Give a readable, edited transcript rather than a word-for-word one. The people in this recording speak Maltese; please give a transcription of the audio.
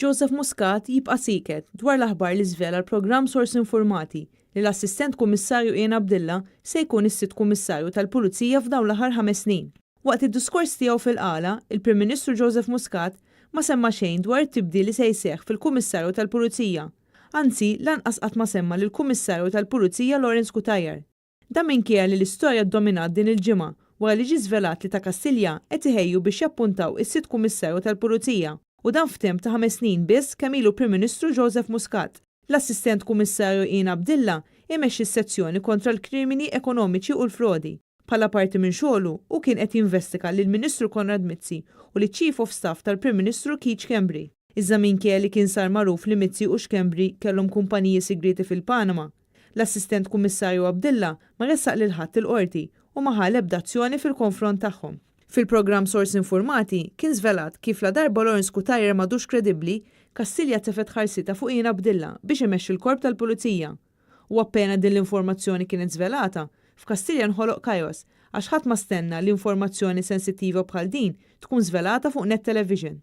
Joseph Muscat jibqa' siket dwar l-aħbar li żvela l-programm Sors Informati li l-Assistent Kummissarju Ian Abdilla se jkun is-Sitt Kummissarju tal-Pulizija f'dawn l-aħħar 5 snin. Waqt id-diskors tiegħu fil-qala, il-Prim Ministru Joseph Muscat ma semma xejn dwar it-tibdil li se jseħħ fil-Kummissarju tal-Pulizija. Anzi, lanqas qatt ma semma lill-Kummissarju tal-Pulizija Lawrence Cutajar. Dan minkejja li l-istorja ddominat din il-ġimgħa wara li ġie żvelat li ta' Kastilja qed iħejju biex jappuntaw is-Sitt Kummissarju tal-Pulizija u dan f'temp ta' 5 snin biss kemm ilu Prim Ministru Joseph Muscat. L-Assistent Kummissarju Ian Abdilla imexxi s-sezzjoni kontra l-krimini ekonomiċi u l-frodi. Bħala parti minn xogħlu u kien qed jinvestiga lil Ministru Konrad Mizzi u li Chief of Staff tal-Prim Ministru Keith Schembri. Iżda minkejja li kien sar magħruf li Mizzi u Schembri kellhom kumpaniji segreti fil-Panama. L-Assistent Kummissarju Abdilla ma ressaq lil ħadd il-qorti u ma ħa l-ebda azzjoni fil-konfront tagħhom. Fil-programm Sors Informati kien żvelat kif la darba Lawrence Cutajar m'għadux kredibbli, Kastilja tefet ħarsita fuq Ian Abdilla biex imexxi l-korp tal-Pulizija. U appena din l-informazzjoni kienet żvelata, f'Kastilja nħoloq kajos għax ħadd ma stenna l-informazzjoni sensittiva bħal din tkun żvelata fuq net television.